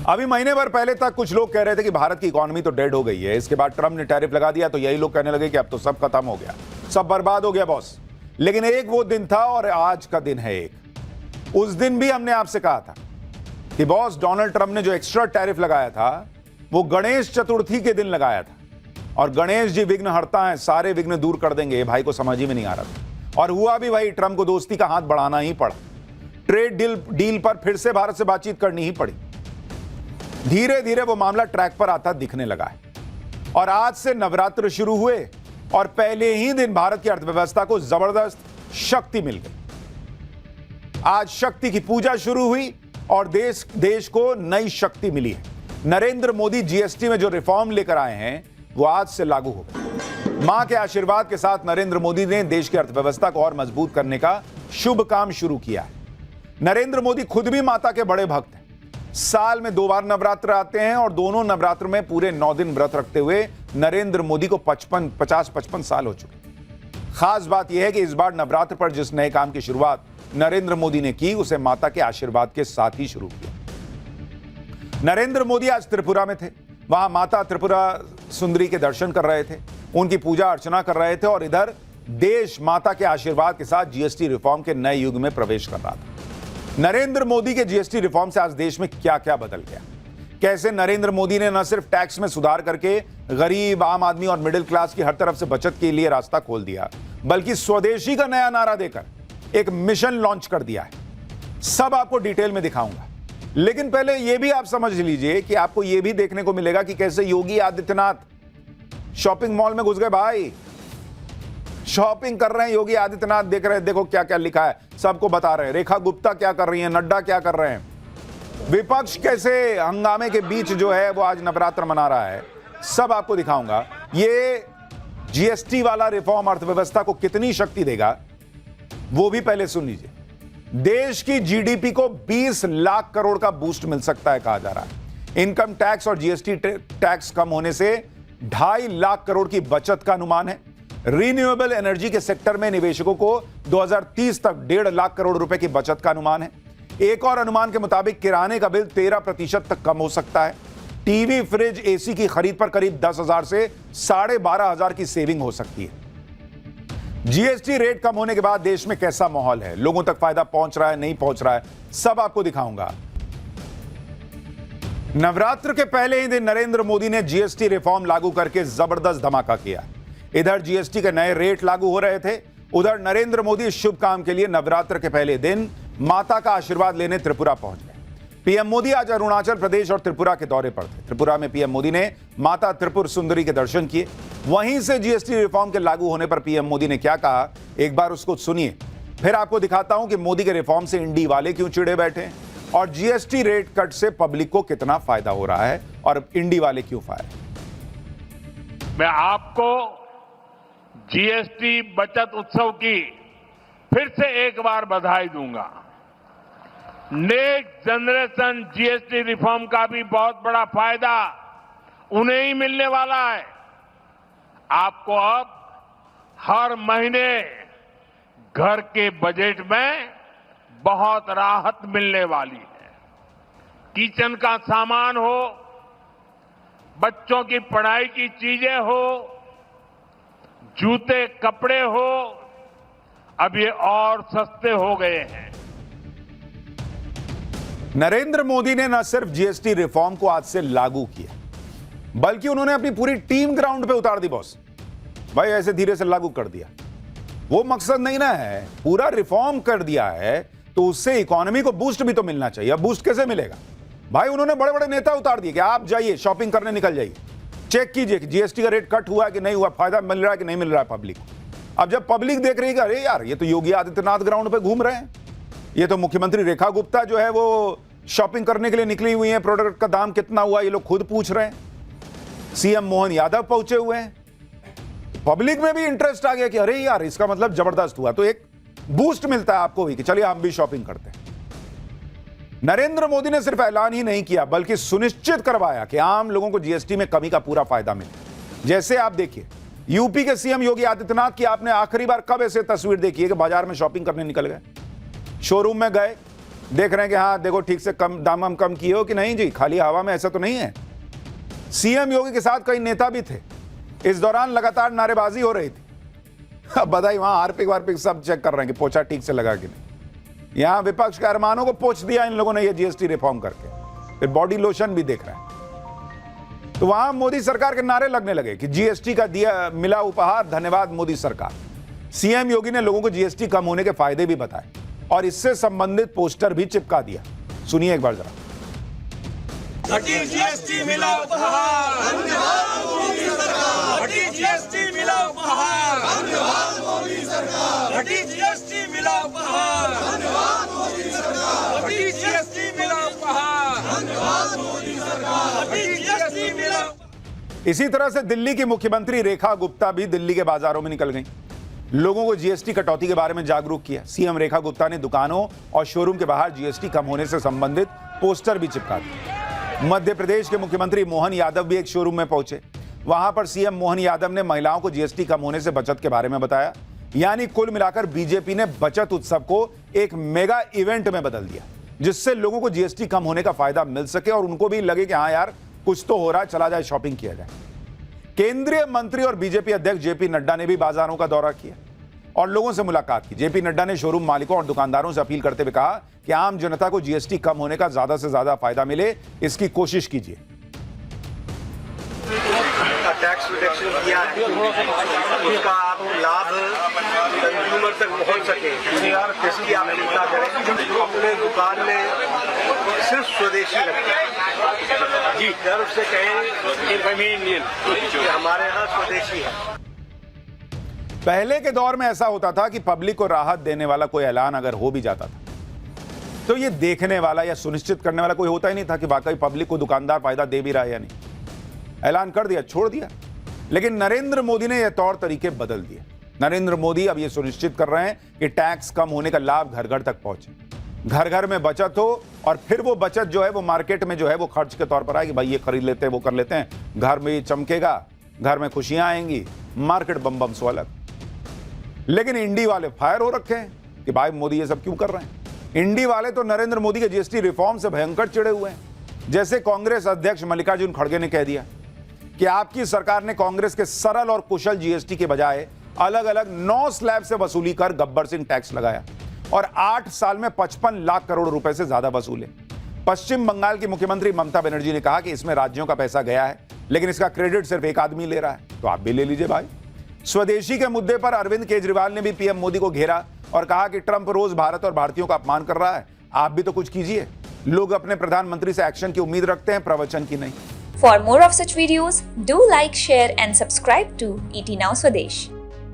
अभी महीने भर पहले तक कुछ लोग कह रहे थे कि भारत की इकोनॉमी तो डेड हो गई है, इसके बाद ट्रंप ने टैरिफ लगा दिया तो यही लोग कहने लगे कि अब तो सब खत्म हो गया, सब बर्बाद हो गया बॉस। लेकिन एक वो दिन था और आज का दिन है एक। उस दिन भी हमने आपसे कहा था कि बॉस डोनाल्ड ट्रंप ने जो एक्स्ट्रा टैरिफ लगाया था वो गणेश चतुर्थी के दिन लगाया था, और गणेश जी विघ्न हरता है, सारे विघ्न दूर कर देंगे। भाई को समझ ही में नहीं आ रहा था, और हुआ भी भाई। ट्रंप को दोस्ती का हाथ बढ़ाना ही पड़ा, ट्रेड डील पर फिर से भारत से बातचीत करनी ही पड़ी। धीरे धीरे वो मामला ट्रैक पर आता दिखने लगा है, और आज से नवरात्र शुरू हुए और पहले ही दिन भारत की अर्थव्यवस्था को जबरदस्त शक्ति मिल गई। आज शक्ति की पूजा शुरू हुई और देश को नई शक्ति मिली है। नरेंद्र मोदी जीएसटी में जो रिफॉर्म लेकर आए हैं वो आज से लागू हो गए। मां के आशीर्वाद के साथ नरेंद्र मोदी ने देश की अर्थव्यवस्था को और मजबूत करने का शुभ काम शुरू किया है। नरेंद्र मोदी खुद भी माता के बड़े भक्त हैं। साल में 2 बार नवरात्र आते हैं और दोनों नवरात्र में पूरे 9 दिन व्रत रखते हुए नरेंद्र मोदी को 50-55 साल हो चुके। खास बात यह है कि इस बार नवरात्र पर जिस नए काम की शुरुआत नरेंद्र मोदी ने की उसे माता के आशीर्वाद के साथ ही शुरू किया। नरेंद्र मोदी आज त्रिपुरा में थे, वहां माता त्रिपुरा सुंदरी के दर्शन कर रहे थे, उनकी पूजा अर्चना कर रहे थे, और इधर देश माता के आशीर्वाद के साथ जीएसटी रिफॉर्म के नए युग में प्रवेश कर रहा था। नरेंद्र मोदी के जीएसटी रिफॉर्म से आज देश में क्या क्या बदल गया, कैसे नरेंद्र मोदी ने न सिर्फ टैक्स में सुधार करके गरीब, आम आदमी और मिडिल क्लास की हर तरफ से बचत के लिए रास्ता खोल दिया, बल्कि स्वदेशी का नया नारा देकर एक मिशन लॉन्च कर दिया है। सब आपको डिटेल में दिखाऊंगा, लेकिन पहले यह भी आप समझ लीजिए कि आपको यह भी देखने को मिलेगा कि कैसे योगी आदित्यनाथ शॉपिंग मॉल में घुस गए। भाई शॉपिंग कर रहे हैं योगी आदित्यनाथ, देख रहे हैं, देखो क्या क्या लिखा है, सबको बता रहे हैं। रेखा गुप्ता क्या कर रही है, नड्डा क्या कर रहे हैं, विपक्ष कैसे हंगामे के बीच जो है वो आज नवरात्र मना रहा है, सब आपको दिखाऊंगा। ये जीएसटी वाला रिफॉर्म अर्थव्यवस्था को कितनी शक्ति देगा वो भी पहले सुन लीजिए। देश की जीडीपी को 20 लाख करोड़ का बूस्ट मिल सकता है कहा जा रहा है। इनकम टैक्स और जीएसटी टैक्स कम होने से 2.5 लाख करोड़ की बचत का अनुमान है। रिन्यूएबल एनर्जी के सेक्टर में निवेशकों को 2030 तक 1.5 लाख करोड़ रुपए की बचत का अनुमान है। एक और अनुमान के मुताबिक किराने का बिल 13% तक कम हो सकता है। टीवी, फ्रिज, एसी की खरीद पर करीब 10,000 से 12,500 की सेविंग हो सकती है। जीएसटी रेट कम होने के बाद देश में कैसा माहौल है, लोगों तक फायदा पहुंच रहा है, नहीं पहुंच रहा है, सब आपको दिखाऊंगा। नवरात्र के पहले ही दिन नरेंद्र मोदी ने जीएसटी रिफॉर्म लागू करके जबरदस्त धमाका किया। इधर जीएसटी के नए रेट लागू हो रहे थे, उधर नरेंद्र मोदी इस शुभ काम के लिए नवरात्र के पहले दिन माता का आशीर्वाद लेने त्रिपुरा पहुंच गए। पीएम मोदी आज अरुणाचल प्रदेश और त्रिपुरा के दौरे पर थे। त्रिपुरा में पीएम मोदी ने माता त्रिपुर सुंदरी के दर्शन किए। वहीं से जीएसटी रिफॉर्म के लागू होने पर पीएम मोदी ने क्या कहा, एक बार उसको सुनिए, फिर आपको दिखाता हूं कि मोदी के रिफॉर्म से इंडी वाले क्यों चिढ़े बैठे हैं और जीएसटी रेट कट से पब्लिक को कितना फायदा हो रहा है और इंडी वाले क्यों फायर। मैं आपको जीएसटी बचत उत्सव की फिर से एक बार बधाई दूंगा। नेक्स्ट जनरेशन जीएसटी रिफॉर्म का भी बहुत बड़ा फायदा उन्हें ही मिलने वाला है। आपको अब हर महीने घर के बजट में बहुत राहत मिलने वाली है। किचन का सामान हो, बच्चों की पढ़ाई की चीजें हो, जूते कपड़े हो, अब ये और सस्ते हो गए हैं। नरेंद्र मोदी ने न सिर्फ जीएसटी रिफॉर्म को आज से लागू किया, बल्कि उन्होंने अपनी पूरी टीम ग्राउंड पे उतार दी। बॉस भाई ऐसे धीरे से लागू कर दिया, वो मकसद नहीं ना है, पूरा रिफॉर्म कर दिया है तो उससे इकोनॉमी को बूस्ट भी तो मिलना चाहिए। अब बूस्ट कैसे मिलेगा भाई, उन्होंने बड़े बड़े नेता उतार दिए कि आप जाइए शॉपिंग करने निकल जाइए, चेक कीजिए कि जीएसटी का रेट कट हुआ है कि नहीं हुआ, फायदा मिल रहा है कि नहीं मिल रहा है पब्लिक को। अब जब पब्लिक देख रही है अरे यार ये तो योगी आदित्यनाथ ग्राउंड पे घूम रहे हैं, ये तो मुख्यमंत्री रेखा गुप्ता जो है वो शॉपिंग करने के लिए निकली हुई है, प्रोडक्ट का दाम कितना हुआ ये लोग खुद पूछ रहे हैं, सीएम मोहन यादव पहुंचे हुए हैं, पब्लिक में भी इंटरेस्ट आ गया कि अरे यार इसका मतलब जबरदस्त हुआ, तो एक बूस्ट मिलता है आपको भी कि चलिए हम भी शॉपिंग करते हैं। नरेंद्र मोदी ने सिर्फ ऐलान ही नहीं किया बल्कि सुनिश्चित करवाया कि आम लोगों को जीएसटी में कमी का पूरा फायदा मिले। जैसे आप देखिए यूपी के सीएम योगी आदित्यनाथ की आपने आखिरी बार कब ऐसे तस्वीर देखी है कि बाजार में शॉपिंग करने निकल गए, शोरूम में गए, देख रहे हैं कि हाँ देखो ठीक से कम दाम हम कम किए हो कि नहीं जी, खाली हवा में, ऐसा तो नहीं है। सीएम योगी के साथ कई नेता भी थे। इस दौरान लगातार नारेबाजी हो रही थी। अब बधाई, वहां हार्पिक वार्पिक सब चेक कर रहे हैं कि पोछा ठीक से लगा कि नहीं। यहां विपक्ष के अरमानों को पोछ दिया इन लोगों ने ये जीएसटी रिफॉर्म करके। फिर बॉडी लोशन भी देख रहे हैं। तो वहां मोदी सरकार के नारे लगने लगे कि जीएसटी का दिया मिला उपहार, धन्यवाद मोदी सरकार। सीएम योगी ने लोगों को जीएसटी कम होने के फायदे भी बताए और इससे संबंधित पोस्टर भी चिपका दिया। सुनिए एक बार जरा। हटी जीएसटी मिला उपहार, धन्यवाद मोदी सरकार। हटी जीएसटी मिला उपहार, धन्यवाद मोदी सरकार। हटी जीएसटी मिला उपहार, धन्यवाद मोदी सरकार। हटी जीएसटी मिला उपहार, धन्यवाद मोदी सरकार। हटी जीएसटी मिला। इसी तरह से दिल्ली की मुख्यमंत्री रेखा गुप्ता भी दिल्ली के बाजारों में निकल गई, लोगों को जीएसटी कटौती के बारे में जागरूक किया। सीएम रेखा गुप्ता ने दुकानों और शोरूम के बाहर जीएसटी कम होने से संबंधित पोस्टर भी चिपका दिए। मध्य प्रदेश के मुख्यमंत्री मोहन यादव भी एक शोरूम में पहुंचे। वहां पर सीएम मोहन यादव ने महिलाओं को जीएसटी कम होने से बचत के बारे में बताया। यानी कुल मिलाकर बीजेपी ने बचत उत्सव को एक मेगा इवेंट में बदल दिया, जिससे लोगों को जीएसटी कम होने का फायदा मिल सके और उनको भी लगे कि हाँ यार कुछ तो हो रहा है, चला जाए शॉपिंग किया जाए। केंद्रीय मंत्री और बीजेपी अध्यक्ष जेपी नड्डा ने भी बाजारों का दौरा किया और लोगों से मुलाकात की। जेपी नड्डा ने शोरूम मालिकों और दुकानदारों से अपील करते हुए कहा कि आम जनता को जीएसटी कम होने का ज्यादा से ज्यादा फायदा मिले, इसकी कोशिश कीजिए। टैक्स रिडक्शन किया है, उसका आप लाभ कंज्यूमर तक पहुंच सके, इसकी आप चिंता करें। अपने दुकान में सिर्फ स्वदेशी रखें जी, गर्व से कहें कि हमारे यहाँ स्वदेशी है। पहले के दौर में ऐसा होता था कि पब्लिक को राहत देने वाला कोई ऐलान अगर हो भी जाता था तो ये देखने वाला या सुनिश्चित करने वाला कोई होता ही नहीं था कि वाकई पब्लिक को दुकानदार फायदा दे भी रहा है या नहीं। ऐलान कर दिया, छोड़ दिया। लेकिन नरेंद्र मोदी ने यह तौर तरीके बदल दिए। नरेंद्र मोदी अब यह सुनिश्चित कर रहे हैं कि टैक्स कम होने का लाभ घर घर तक पहुंचे, घर घर में बचत हो और फिर वो बचत जो है वो मार्केट में जो है वो खर्च के तौर पर आए कि भाई ये खरीद लेते हैं, वो कर लेते हैं, घर में चमकेगा, घर में खुशियां आएंगी, मार्केट बम बम सो अलग। लेकिन इंडी वाले फायर हो रखे हैं कि भाई मोदी ये सब क्यों कर रहे हैं। इंडी वाले तो नरेंद्र मोदी के जीएसटी रिफॉर्म से भयंकर चिढ़े हुए हैं। जैसे कांग्रेस अध्यक्ष मल्लिकार्जुन खड़गे ने कह दिया कि आपकी सरकार ने कांग्रेस के सरल और कुशल जीएसटी के बजाय अलग अलग 9 स्लैब से वसूली कर गब्बर सिंह टैक्स लगाया और 8 साल में 55 लाख करोड़ रुपए से ज्यादा वसूले। पश्चिम बंगाल की मुख्यमंत्री ममता बनर्जी ने कहा कि इसमें राज्यों का पैसा गया है, लेकिन इसका क्रेडिट सिर्फ एक आदमी ले रहा है, तो आप भी ले लीजिए भाई। स्वदेशी के मुद्दे पर अरविंद केजरीवाल ने भी पीएम मोदी को घेरा और कहा कि ट्रंप रोज भारत और भारतीयों का अपमान कर रहा है, आप भी तो कुछ कीजिए। लोग अपने प्रधानमंत्री से एक्शन की उम्मीद रखते हैं, प्रवचन की नहीं। For more of such videos, do like, share and subscribe to ET Now Swadesh.